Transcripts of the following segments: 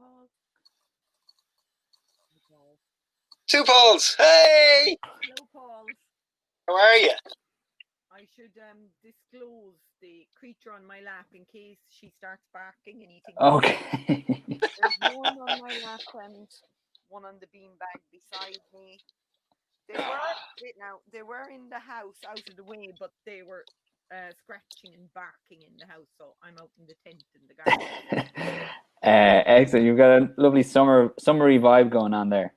Paul. Hey, Paul. Two Pauls. Hey, Hello, Paul. how are you? I should disclose the creature on my lap in case she starts barking and eating. Okay. There's one on my lap and one on the beanbag beside me. They were in the house out of the way, but they were scratching and barking in the house. So I'm out in the tent in the garden. Excellent. You've got a lovely summery vibe going on there.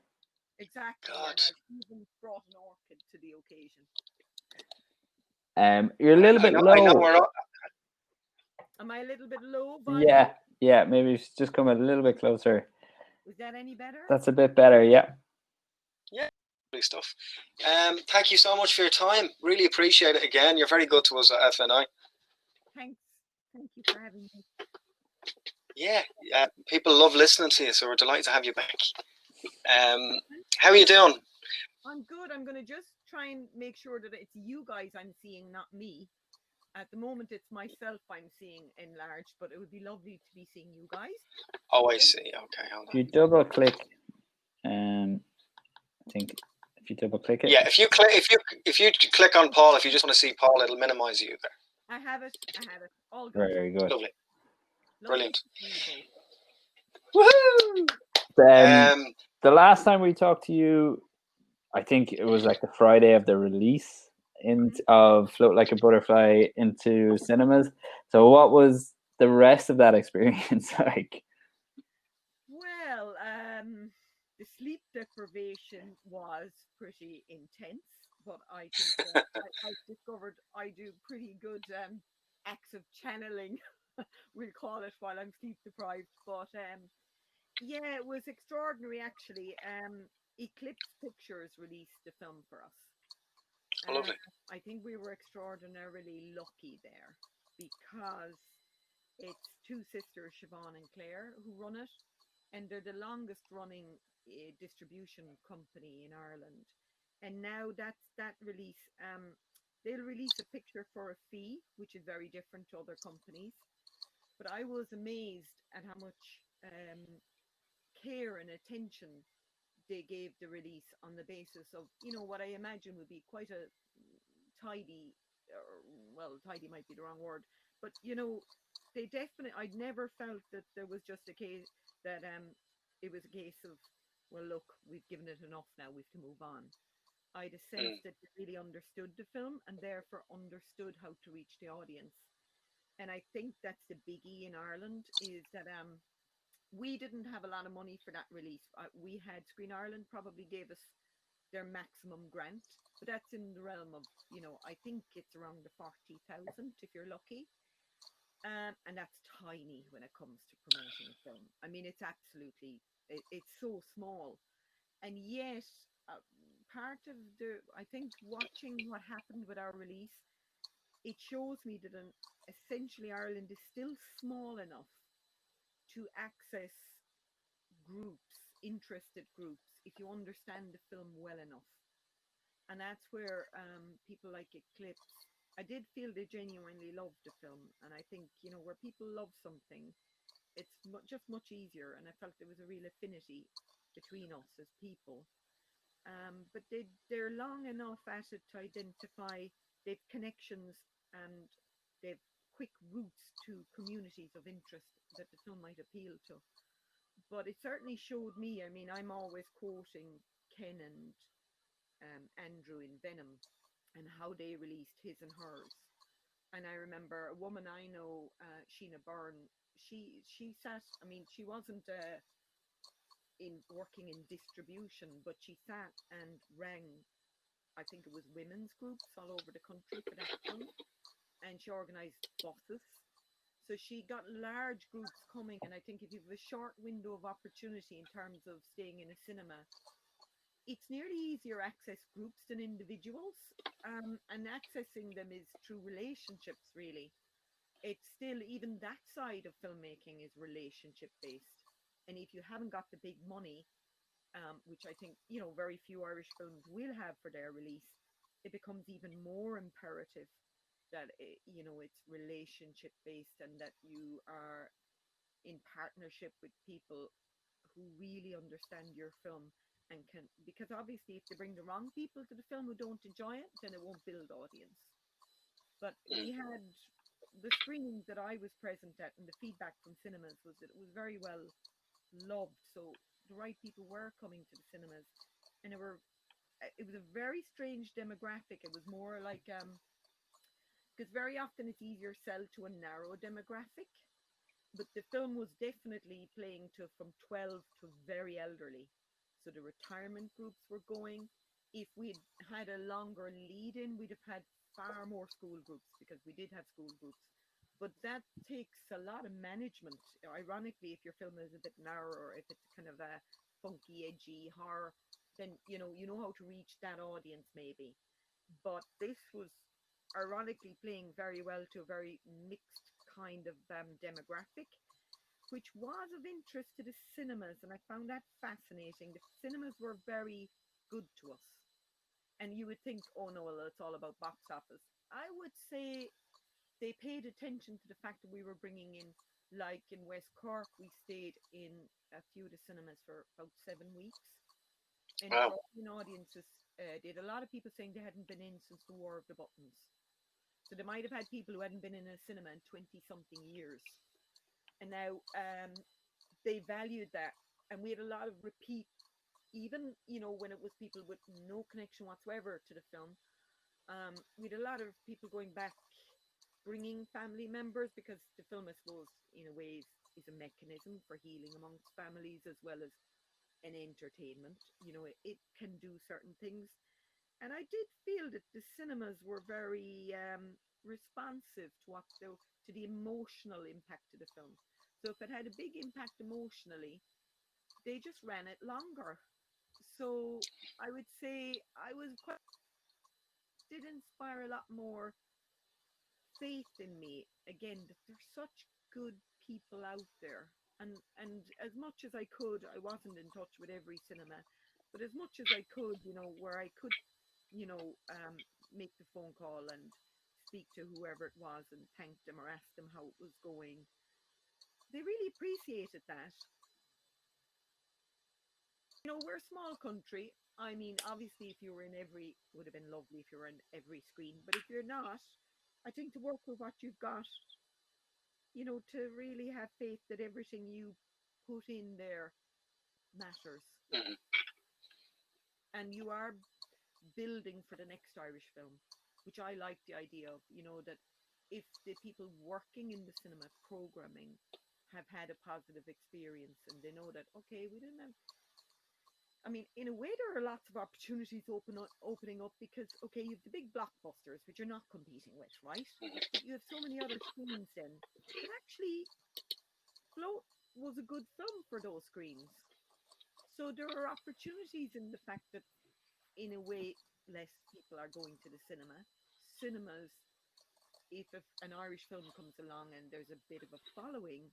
Exactly, God. and I've even brought an orchid to the occasion. You're a little bit low. I know we're all, Am I a little bit low? Yeah. Maybe just come a little bit closer. Is that any better? That's a bit better. Yeah. stuff. Thank you so much for your time. Really appreciate it again. You're very good to us at FNI. Thanks. Thank you for having me. Yeah, people love listening to you, so we're delighted to have you back. How are you doing? I'm good. I'm going to just try and make sure that it's you guys I'm seeing, not me. At the moment, it's myself I'm seeing enlarged, but it would be lovely to be seeing you guys. Oh, I see. Okay, hold If on. you double click, I think if you double click it. Yeah, if you click on Paul, if you just want to see Paul, it'll minimize you there. I have it. All good. Very good. Lovely. Brilliant. To see you both. Woohoo! The last time we talked to you, I think it was like the Friday of the release of Float Like a Butterfly into cinemas. So what was the rest of that experience like? Well, the sleep deprivation was pretty intense, but I think I discovered I do pretty good acts of channeling, we'll call it, while I'm sleep deprived. But yeah, it was extraordinary actually. Eclipse Pictures released the film for us. Oh, lovely. I think we were extraordinarily lucky there because it's two sisters, Siobhan and Claire, who run it, and they're the longest running distribution company in Ireland. And now that release, they'll release a picture for a fee, which is very different to other companies. But I was amazed at how much care and attention they gave the release on the basis of, what I imagine would be quite a tidy, or, well, tidy might be the wrong word, but they definitely, I'd never felt that there was just a case that it was a case of, well, look, we've given it enough now, we have to move on. I had a sense that they really understood the film and therefore understood how to reach the audience. And I think that's the biggie in Ireland, is that we didn't have a lot of money for that release. We had Screen Ireland probably gave us their maximum grant, but that's in the realm of, I think it's around the 40,000 if you're lucky. And that's tiny when it comes to promoting a film. I mean, it's so small. And yet, part of I think watching what happened with our release, it shows me that essentially Ireland is still small enough to access interested groups, if you understand the film well enough. And that's where people like Eclipse, I did feel they genuinely loved the film. And I think, where people love something, it's just much easier. And I felt there was a real affinity between us as people. But they're long enough at it to identify they've connections and they've quick routes to communities of interest that the film might appeal to. But it certainly showed me, I mean, I'm always quoting Ken and Andrew in Venom and how they released his and hers. And I remember a woman I know, Sheena Byrne, she sat, I mean, she wasn't in working in distribution, but she sat and rang, I think it was women's groups all over the country for that film. And she organized buses. So she got large groups coming. And I think if you have a short window of opportunity in terms of staying in a cinema, it's nearly easier access groups than individuals. And accessing them is through relationships, really. It's still, even that side of filmmaking is relationship based. And if you haven't got the big money, which I think, very few Irish films will have for their release, it becomes even more imperative that, it's relationship based and that you are in partnership with people who really understand your film and can, because obviously if they bring the wrong people to the film who don't enjoy it, then it won't build audience. But we had the screenings that I was present at, and the feedback from cinemas was that it was very well loved. So the right people were coming to the cinemas, and it was a very strange demographic. It was more like because very often it's easier sell to a narrow demographic, but the film was definitely playing to from 12 to very elderly. So the retirement groups were going. If we'd had a longer lead in, we'd have had far more school groups, because we did have school groups. But that takes a lot of management. Ironically, if your film is a bit narrower, if it's kind of a funky, edgy horror, then you know how to reach that audience maybe. But this was ironically playing very well to a very mixed kind of demographic, which was of interest to the cinemas, and I found that fascinating. The cinemas were very good to us, and you would think, oh no, well, it's all about box office. I would say they paid attention to the fact that we were bringing in, like in West Cork, we stayed in a few of the cinemas for about 7 weeks, and Wow. brought in audiences. They had a lot of people saying they hadn't been in since the War of the Buttons. So they might have had people who hadn't been in a cinema in 20 something years. And now they valued that. And we had a lot of repeat, even, when it was people with no connection whatsoever to the film. We had a lot of people going back, bringing family members, because the film, I suppose, in a way, is a mechanism for healing amongst families as well as an entertainment. It can do certain things. And I did feel that the cinemas were very responsive to the emotional impact of the film. So if it had a big impact emotionally, they just ran it longer. So I would say I was quite did inspire a lot more faith in me again, that there's such good people out there. And as much as I could, I wasn't in touch with every cinema, but as much as I could, where I could, make the phone call and speak to whoever it was and thank them or ask them how it was going, they really appreciated that. We're a small country. I mean, obviously, if you were in every, would have been lovely if you were in every screen. But if you're not, I think to work with what you've got, to really have faith that everything you put in there matters. Mhm. And you are building for the next Irish film, which I like the idea of, that if the people working in the cinema programming have had a positive experience, and they know that, okay, we didn't have, I mean, in a way, there are lots of opportunities opening up, because, okay, you have the big blockbusters, which you're not competing with, right? But you have so many other screens then. But actually, Float was a good film for those screens. So there are opportunities in the fact that, in a way, less people are going to the cinema. Cinemas, if an Irish film comes along and there's a bit of a following,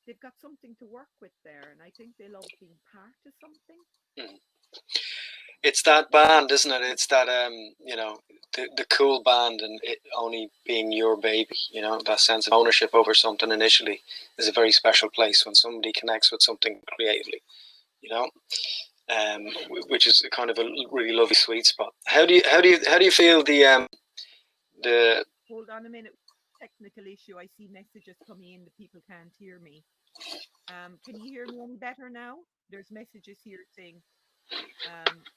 they've got something to work with there, and I think they love being part of something. Mhm. It's that band, isn't it? It's that the cool band, and it only being your baby. That sense of ownership over something initially is a very special place when somebody connects with something creatively. Which is kind of a really lovely sweet spot. How do you feel the Hold on a minute. Technical issue. I see messages coming in that people can't hear me. Can you hear me any better now? There's messages here saying,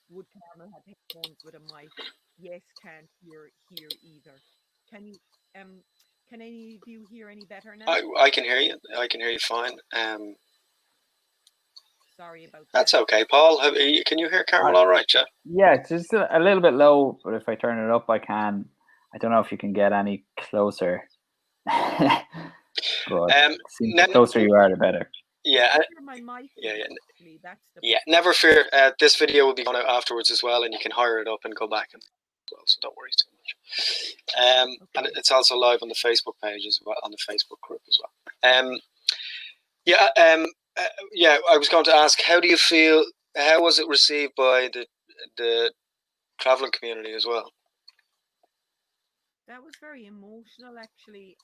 would Carmel have headphones with a mic? Yes, can't hear here either. Can you can any of you hear any better now? I can hear you. I can hear you fine. Sorry about That's that. okay, Paul. Can you hear Carmel all right, yeah? Yeah, it's just a little bit low, but if I turn it up, I can. I don't know if you can get any closer. But the closer you are, the better. Yeah, Hear my mic. yeah. Actually, that's the Yeah, never fear. This video will be going out afterwards as well, and you can hire it up and go back and as well. So don't worry too much. And it's also live on the Facebook page as well, on the Facebook group as well. Yeah. Yeah. I was going to ask, how do you feel? How was it received by the traveling community as well? That was very emotional, actually.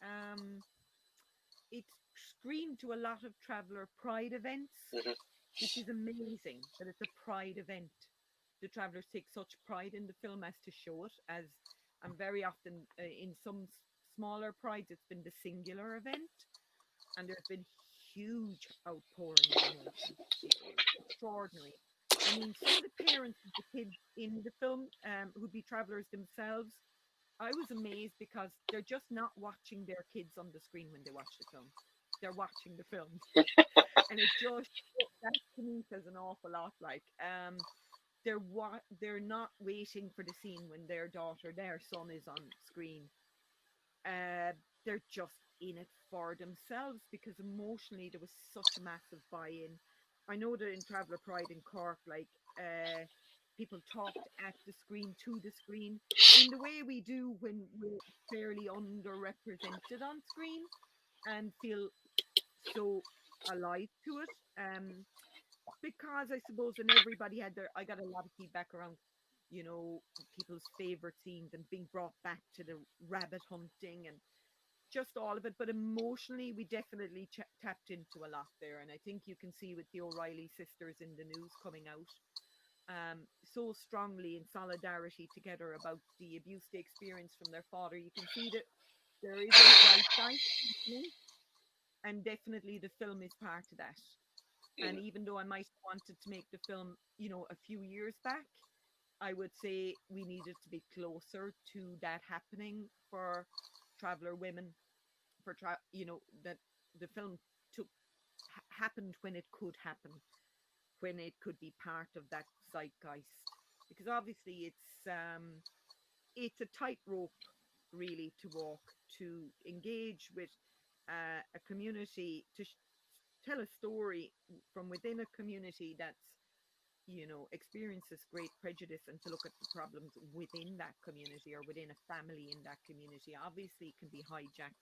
It screamed to a lot of traveller pride events. Mhm. which is amazing that it's a pride event. The travelers take such pride in the film as to show it as, and very often in some smaller prides, it's been the singular event, and there's been huge outpouring of emotion. Extraordinary. I mean, some of the parents of the kids in the film who'd be travelers themselves, I was amazed because they're just not watching their kids on the screen when they watch the film. They're watching the film. And it just, that to me says an awful lot. Like, they're not waiting for the scene when their daughter, their son is on screen. They're just in it for themselves because emotionally there was such a massive buy-in. I know that in Traveller Pride in Cork, like people talked at the screen, to the screen, in the way we do when we're fairly underrepresented on screen and feel so alive to it. Because I suppose, and everybody had their, I got a lot of feedback around, you know, people's favorite scenes and being brought back to the rabbit hunting and just all of it. But emotionally, we definitely tapped into a lot there. And I think you can see with the O'Reilly sisters in the news coming out so strongly in solidarity together about the abuse they experienced from their father. You can see that there is a zeitgeist happening, and definitely the film is part of that. And even though I might have wanted to make the film, you know, a few years back, I would say we needed to be closer to that happening for traveler women, for you know, that the film took happened when it could happen, when it could be part of that zeitgeist. Because obviously it's a tightrope really to walk, to engage with a community, to tell a story from within a community that's, you know, experiences great prejudice, and to look at the problems within that community or within a family in that community obviously can be hijacked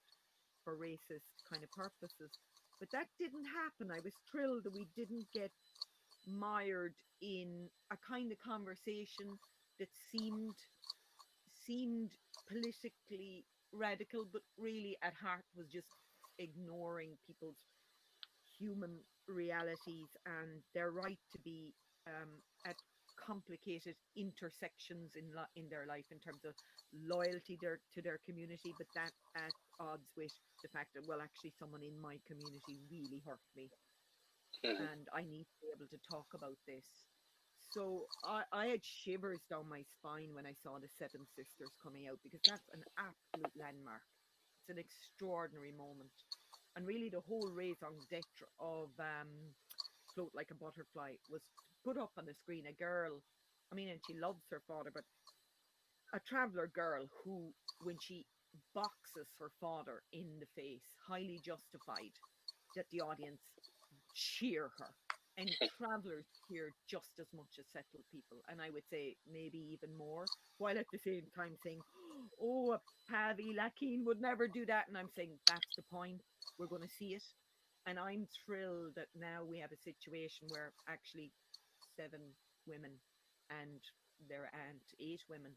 for racist kind of purposes. But that didn't happen. I was thrilled that we didn't get mired in a kind of conversation that seemed politically radical, but really at heart was just ignoring people's human realities and their right to be at complicated intersections in their life in terms of loyalty to their community, but that at odds with the fact that, well, actually someone in my community really hurt me and I need to be able to talk about this. So I had shivers down my spine when I saw the Seven Sisters coming out, because that's an absolute landmark. It's an extraordinary moment. And really the whole raison d'etre of Float Like a Butterfly was to put up on the screen a girl. I mean, and she loves her father, but a traveller girl who, when she boxes her father in the face, highly justified, that the audience cheer her. And travelers cheer just as much as settled people, and I would say maybe even more, while at the same time saying, oh, a Pavi Lakeen would never do that. And I'm saying that's the point. We're going to see it. And I'm thrilled that now we have a situation where actually 7 women and their aunt, 8 women,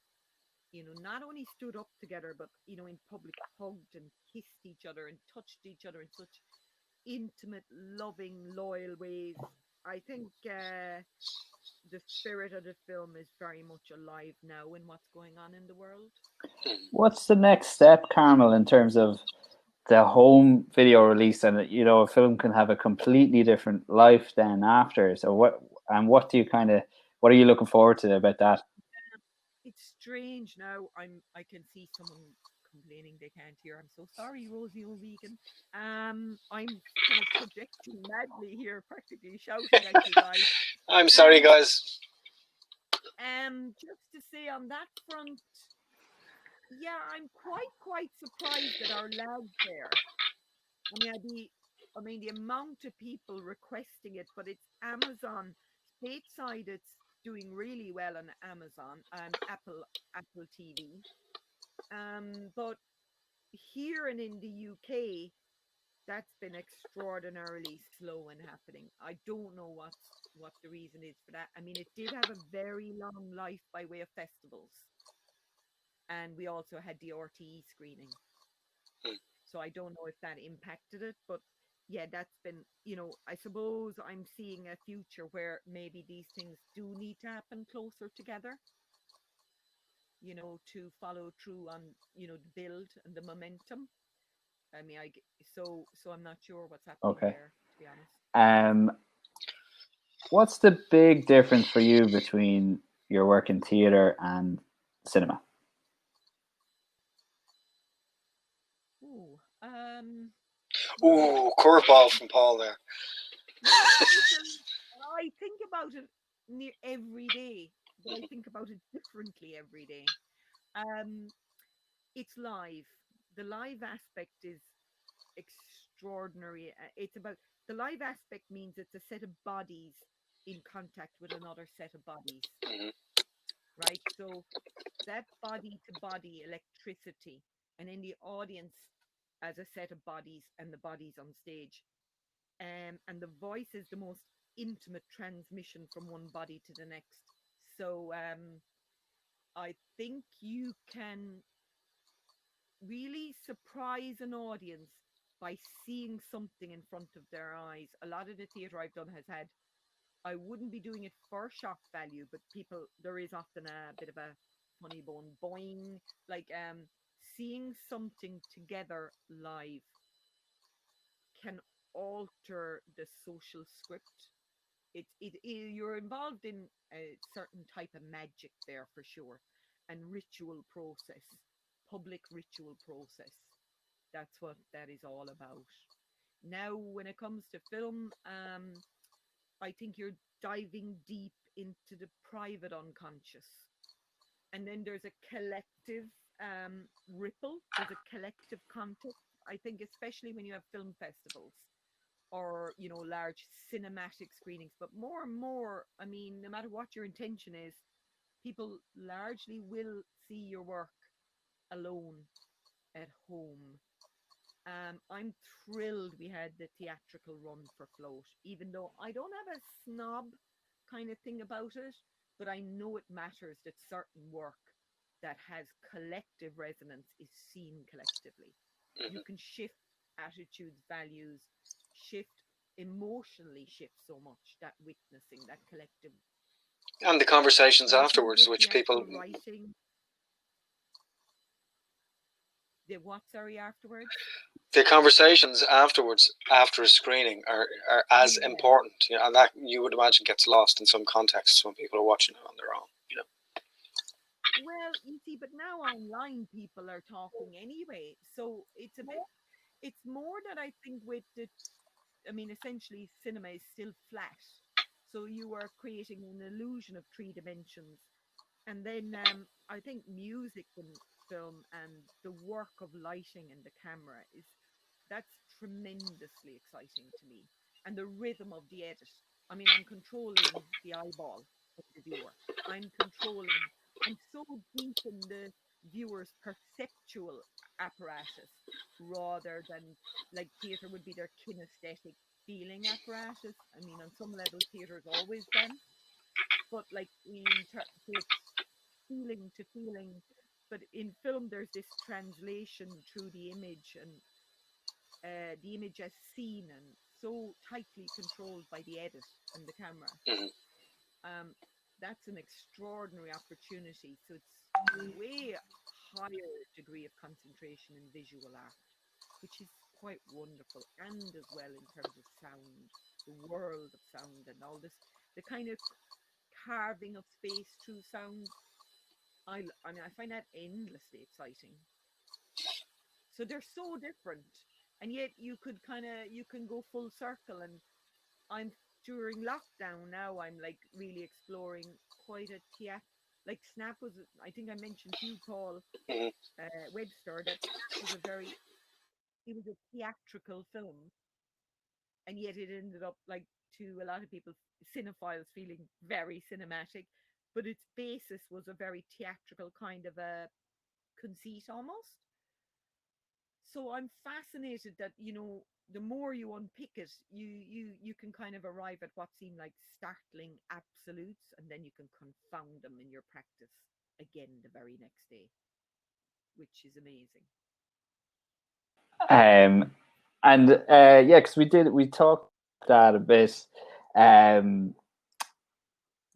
you know, not only stood up together, but, you know, in public hugged and kissed each other and touched each other in such intimate, loving, loyal ways. I think the spirit of the film is very much alive now in what's going on in the world. What's the next step, Carmel, in terms of the home video release? And, you know, a film can have a completely different life then after. So what do you what are you looking forward to about that? It's strange now. I can see someone complaining they can't hear. I'm so sorry, Rosie O'Vegan. I'm kind of projecting madly here, practically shouting at you guys. I'm sorry, guys. Just to say on that front, yeah, I'm quite surprised at our lag there. I mean, the amount of people requesting it, but it's Amazon stateside. It's doing really well on Amazon and Apple TV. But here and in the UK, that's been extraordinarily slow in happening. I don't know what the reason is for that. I mean, it did have a very long life by way of festivals, and we also had the RTE screening. So I don't know if that impacted it, but yeah, that's been, I suppose I'm seeing a future where maybe these things do need to happen closer together, to follow through on, the build and the momentum. I mean, so I'm not sure what's happening Okay. there, to be honest. What's the big difference for you between your work in theater and cinema? Ooh, well, Ooh, curveball from Paul there. theater, I think about it near every day, but I think about it differently every day. Um, it's live. The live aspect is extraordinary. It's about the live aspect means it's a set of bodies in contact with another set of bodies, Mm-hmm. right? So that body to body electricity, and in the audience as a set of bodies and the bodies on stage. And the voice is the most intimate transmission from one body to the next. So I think you can really surprise an audience by seeing something in front of their eyes. A lot of the theatre I've done has had, I wouldn't be doing it for shock value, but people, there is often a bit of a funny bone boing, like seeing something together live can alter the social script. You're involved in a certain type of magic there for sure, and ritual process, public ritual process. That's what that is all about. Now, when it comes to film, I think you're diving deep into the private unconscious, and then there's a collective ripple. There's a collective context. I think, especially when you have film festivals or large cinematic screenings, but more and more, I mean, no matter what your intention is, people largely will see your work alone at home. I'm thrilled we had the theatrical run for Float, even though I don't have a snob kind of thing about it, but I know it matters that certain work that has collective resonance is seen collectively. You Mm-hmm. can shift attitudes, values, shift emotionally, shift so much, that witnessing, that collective. And the conversations But I think afterwards, with which the people, actual writing, the what, sorry, afterwards? the conversations afterwards after a screening are as Yeah. important, and that you would imagine gets lost in some contexts when people are watching it on their own. Well, you see, but now online people are talking anyway. So it's a bit, it's more that I think with the, I mean, essentially cinema is still flat. So you are creating an illusion of three dimensions. And then I think music and film and the work of lighting and the camera is, that's tremendously exciting to me. And the rhythm of the edit. I mean, I'm controlling the eyeball of the viewer. I'm controlling, I'm so deep in the viewer's perceptual apparatus rather than like theatre would be their kinesthetic feeling apparatus. I mean, on some level, theatre is always them, but like so it's feeling to feeling. But in film, there's this translation through the image, and the image as seen and so tightly controlled by the edit and the camera. Mm-hmm. Um, that's an extraordinary opportunity. So it's way higher degree of concentration in visual art, which is quite wonderful, and as well in terms of sound, the world of sound and all this, the kind of carving of space through sound. I mean, I find that endlessly exciting. So they're so different, and yet you could you can go full circle. And I'm during lockdown now, I'm like really exploring quite a theat, like Snap was, I think I mentioned to you, Paul, Mm-hmm. Webster, that was a very, it was a theatrical film, and yet it ended up like, to a lot of people, cinephiles, feeling very cinematic, but its basis was a very theatrical kind of a conceit almost. So I'm fascinated that, the more you unpick it, you can kind of arrive at what seem like startling absolutes, and then you can confound them in your practice again the very next day, which is amazing. Um, And yeah, because we talked that a bit.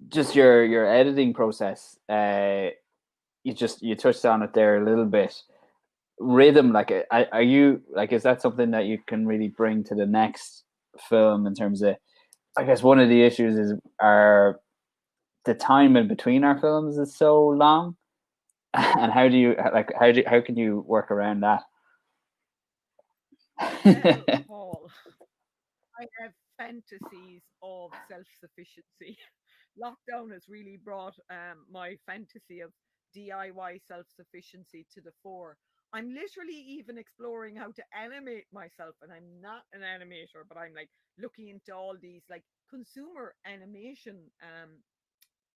Just your editing process. You touched on it there a little bit. Rhythm, like, are you like, is that something that you can really bring to the next film in terms of? I guess one of the issues is the time in between our films is so long, and how do you how can you work around that? Well, Paul, I have fantasies of self-sufficiency. Lockdown has really brought my fantasy of DIY self-sufficiency to the fore. I'm literally even exploring how to animate myself, and I'm not an animator, but I'm like looking into all these like consumer animation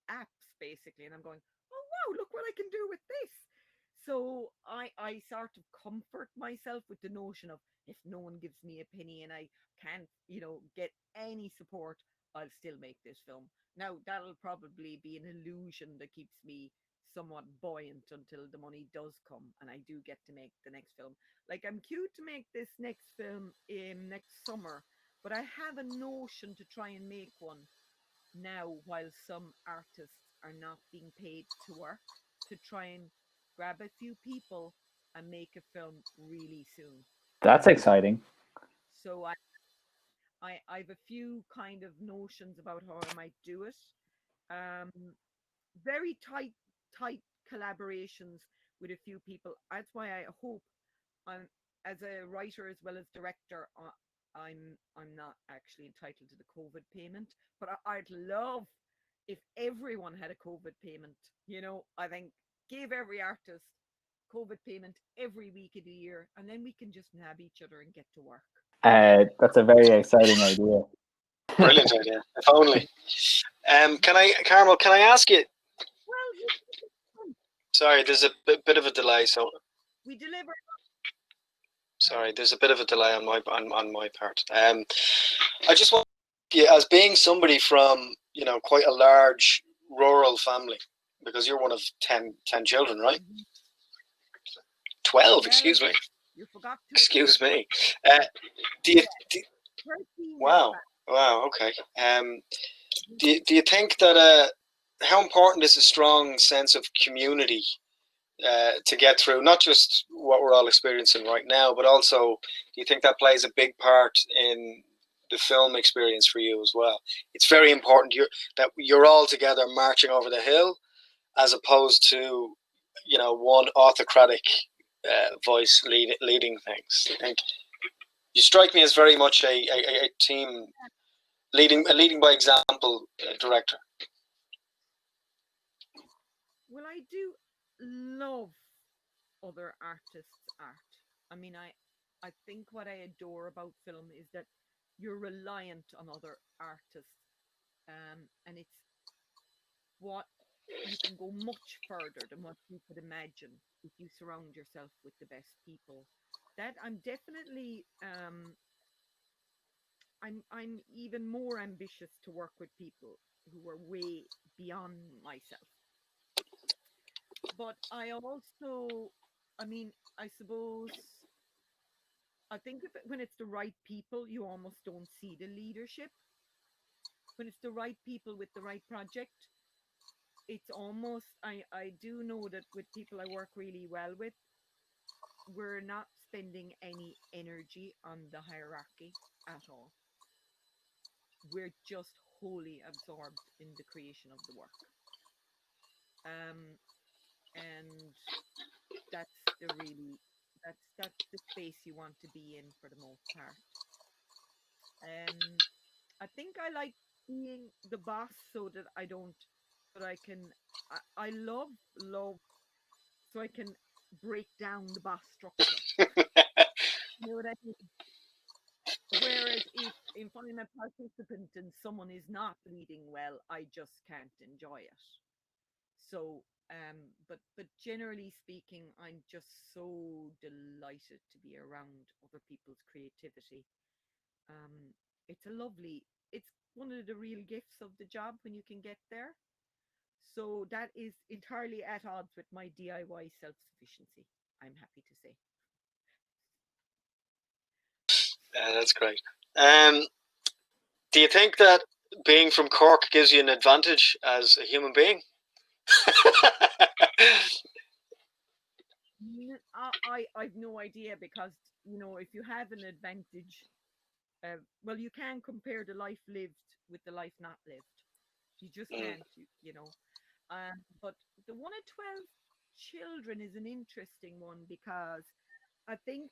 apps basically, and I'm going, oh wow, look what I can do with this. So I sort of comfort myself with the notion of, if no one gives me a penny and I can't, get any support, I'll still make this film. Now that'll probably be an illusion that keeps me somewhat buoyant until the money does come and I do get to make the next film. Like, I'm cute to make this next film in next summer, but I have a notion to try and make one now while some artists are not being paid to work, to try and grab a few people and make a film really soon. That's exciting. So I've a few kind of notions about how I might do it. Um, Very tight collaborations with a few people. That's why I hope I'm, as a writer as well as director, I'm not actually entitled to the COVID payment, but I'd love if everyone had a COVID payment. I think give every artist COVID payment every week of the year, and then we can just nab each other and get to work. That's a very exciting idea. Brilliant idea. If only. Carmel, can I ask you? Well, Sorry, there's a bit of a delay. So we deliver. sorry, there's a bit of a delay on my part. I just want you, as being somebody from quite a large rural family, because you're one of 10 children, right? 12, excuse me. You forgot to. Excuse me. Do you? Wow. Wow. Okay. Do you think that how important is a strong sense of community to get through not just what we're all experiencing right now, but also do you think that plays a big part in the film experience for you as well? It's very important that you're all together marching over the hill, as opposed to one autocratic voice leading things. I think you strike me as very much a team leading by example director. Well, I do love other artists' art. I mean, I think what I adore about film is that you're reliant on other artists, and it's what you can go much further than what you could imagine if you surround yourself with the best people. That I'm definitely I'm even more ambitious to work with people who are way beyond myself. But I also, I mean, I suppose I think when it's the right people, you almost don't see the leadership. When it's the right people with the right project, it's almost, I do know that with people I work really well with, we're not spending any energy on the hierarchy at all. We're just wholly absorbed in the creation of the work. Um, and that's the really that's the space you want to be in for the most part. Um, I think I like being the boss so that I don't, but I can. I love so I can break down the boss structure. You know what I mean? Whereas if I'm a participant and someone is not leading well, I just can't enjoy it. So, but generally speaking, I'm just so delighted to be around other people's creativity. Um, it's a lovely, it's one of the real gifts of the job when you can get there. So that is entirely at odds with my DIY self-sufficiency, I'm happy to say. That's great. Do you think that being from Cork gives you an advantage as a human being? I've no idea, because if you have an advantage, well, you can compare the life lived with the life not lived. You just can't, you know. But the 1 in 12 children is an interesting one, because I think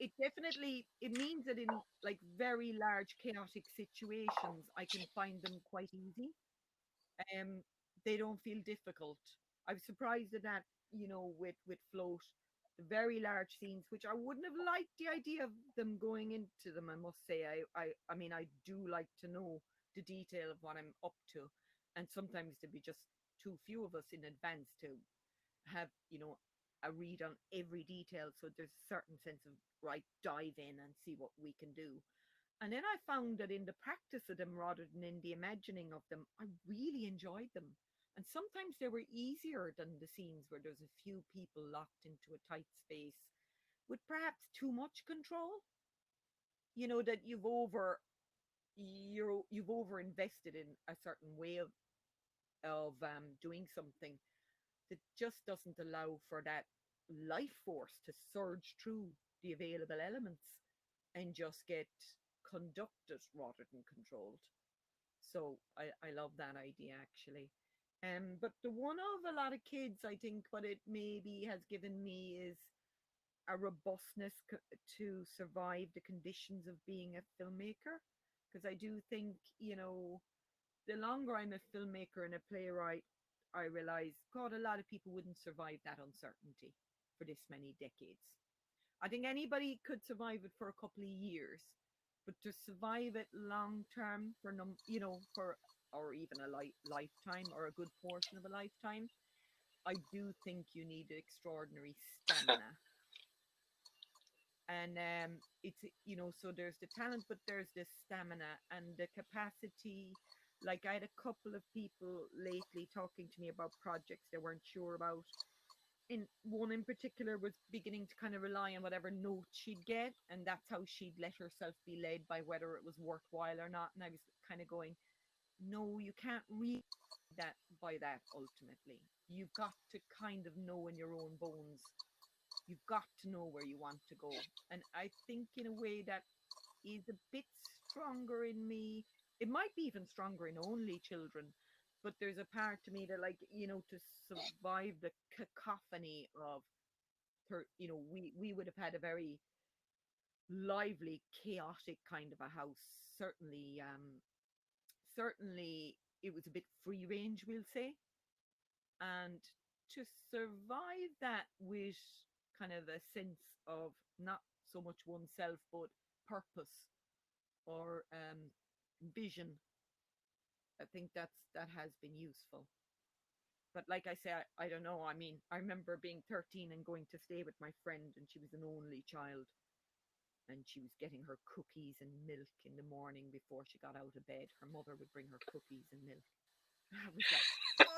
it means that in like very large chaotic situations, I can find them quite easy. um they don't feel difficult. I'm surprised at that, with float, the very large scenes, which I wouldn't have liked the idea of them going into them, I must say. I mean, I do like to know the detail of what I'm up to, and sometimes to be just too few of us in advance to have, a read on every detail, so there's a certain sense of, right, dive in and see what we can do. And then I found that in the practice of them rather than in the imagining of them, I really enjoyed them. And sometimes they were easier than the scenes where there's a few people locked into a tight space with perhaps too much control. That you've over invested in a certain way of doing something that just doesn't allow for that life force to surge through the available elements and just get conducted rather than controlled. So I love that idea, actually. But the one of a lot of kids, I think what it maybe has given me is a robustness to survive the conditions of being a filmmaker. Because I do think, the longer I'm a filmmaker and a playwright, I realize, God, a lot of people wouldn't survive that uncertainty for this many decades. I think anybody could survive it for a couple of years, but to survive it long term for for, or even a lifetime, or a good portion of a lifetime, I do think you need extraordinary stamina. And it's, so there's the talent, but there's the stamina and the capacity. Like, I had a couple of people lately talking to me about projects they weren't sure about. In one in particular was beginning to kind of rely on whatever note she'd get, and that's how she'd let herself be led by whether it was worthwhile or not. And I was kind of going, no, you can't read that by that. Ultimately, you've got to kind of know in your own bones. You've got to know where you want to go. And I think in a way that is a bit stronger in me. It might be even stronger in only children, but there's a part to me that, like, to survive the cacophony of, we would have had a very lively, chaotic kind of a house. Certainly, it was a bit free range, we'll say. And to survive that with kind of a sense of not so much oneself, but purpose, or vision, I think that has been useful. But like I say, I don't know. I mean, I remember being 13 and going to stay with my friend, and she was an only child, and she was getting her cookies and milk in the morning before she got out of bed. Her mother would bring her cookies and milk. I was like,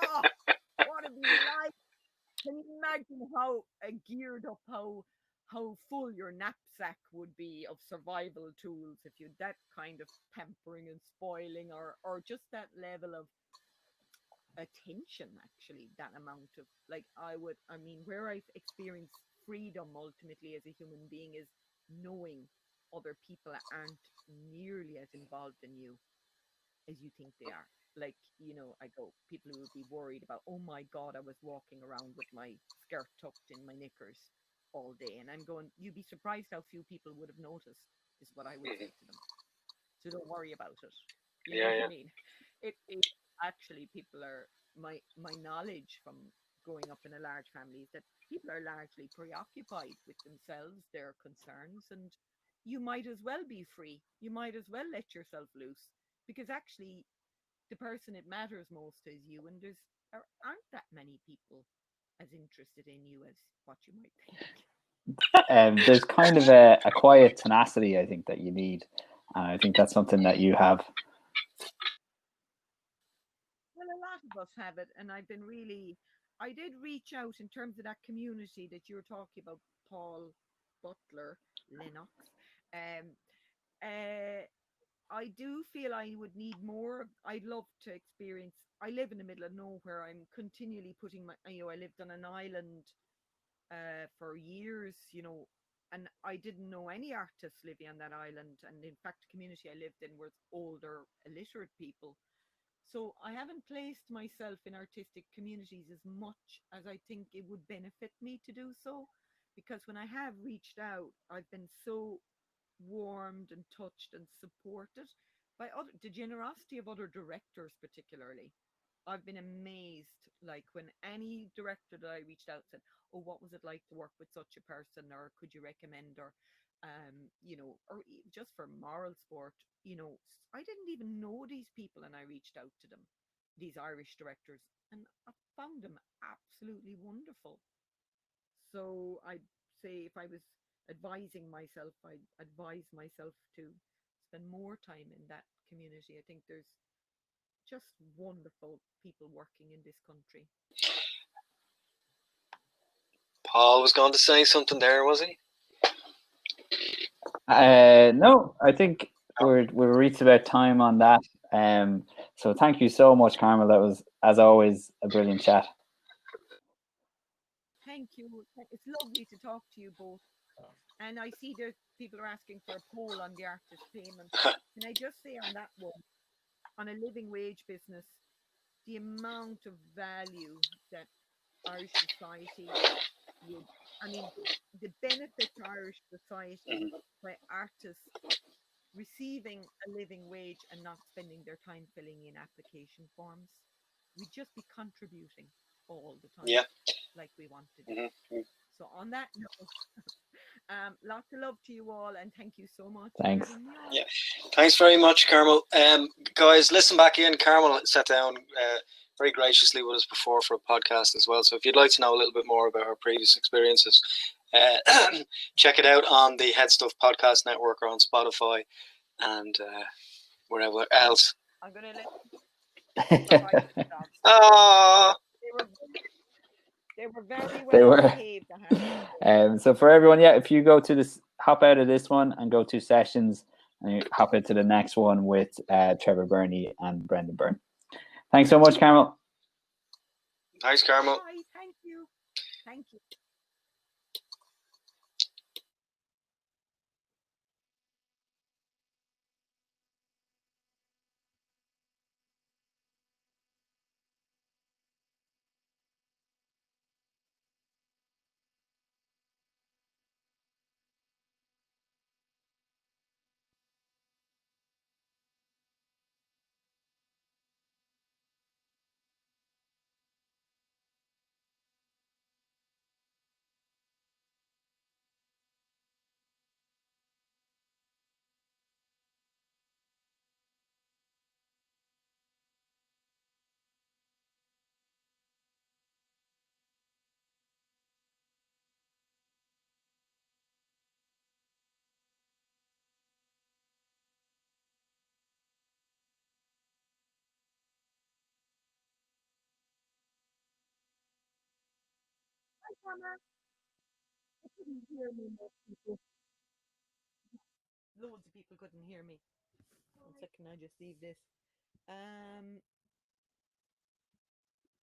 oh, what a delight! Can you imagine how geared up, how full your knapsack would be of survival tools if you had that kind of pampering and spoiling, or just that level of attention, actually, that amount of, like, I mean, where I've experienced freedom ultimately as a human being is knowing other people aren't nearly as involved in you as you think they are. Like, I go, people who would be worried about, oh my God, I was walking around with my skirt tucked in my knickers all day. And I'm going, you'd be surprised how few people would have noticed, is what I would say to them. So don't worry about it. You know Yeah, what I yeah. mean? It actually, people are, my knowledge from growing up in a large family is that people are largely preoccupied with themselves, their concerns, and you might as well be free. You might as well let yourself loose, because actually the person it matters most is you, and aren't that many people as interested in you as what you might think. There's kind of a quiet tenacity, I think, that you need, and I think that's something that you have. Well, a lot of us have it, and I did reach out in terms of that community that you were talking about, Paul Butler. Linux. Um, uh, I do feel I would need more. I'd love to experience. I live in the middle of nowhere. I'm continually putting my. I lived on an island for years. And I didn't know any artists living on that island. And in fact, the community I lived in was older, illiterate people. So I haven't placed myself in artistic communities as much as I think it would benefit me to do so. Because when I have reached out, I've been so warmed and touched and supported by the generosity of other directors, particularly. I've been amazed, like when any director that I reached out said, "Oh, what was it like to work with such a person?" or "Could you recommend?" or or just for moral sport, I didn't even know these people, and I reached out to them, these Irish directors, and I found them absolutely wonderful. So I'd say if I was advising myself, I'd advise myself to spend more time in that community. I think there's just wonderful people working in this country. Paul was going to say something there, was he? No, I think we're reached about time on that. So thank you so much, Carmel. That was, as always, a brilliant chat. Thank you. It's lovely to talk to you both. And I see that people are asking for a poll on the artist payment. Can I just say on that one, on a living wage business, the amount of value that Irish society would, I mean, the benefit to Irish society by artists receiving a living wage and not spending their time filling in application forms. We'd just be contributing all the time, Yeah. like we want to do. So on that note, lots of love to you all, and thank you so much Thanks. for having me on. Yeah, thanks very much, Carmel. Guys, listen back in. Carmel sat down very graciously with us before for a podcast as well. So if you'd like to know a little bit more about her previous experiences, check it out on the Head Stuff Podcast Network or on Spotify and wherever else. I'm going to let Ah. They were very They well were. behaved. So for everyone, yeah, if you go to this, hop out of this one and go to sessions, and you hop into the next one with Trevor Burney and Brendan Byrne. Thanks so much, Carmel. Thanks, Carmel. Bye. Thank you. Thank you. I couldn't hear me. Loads of people couldn't hear me. One second, I just leave this.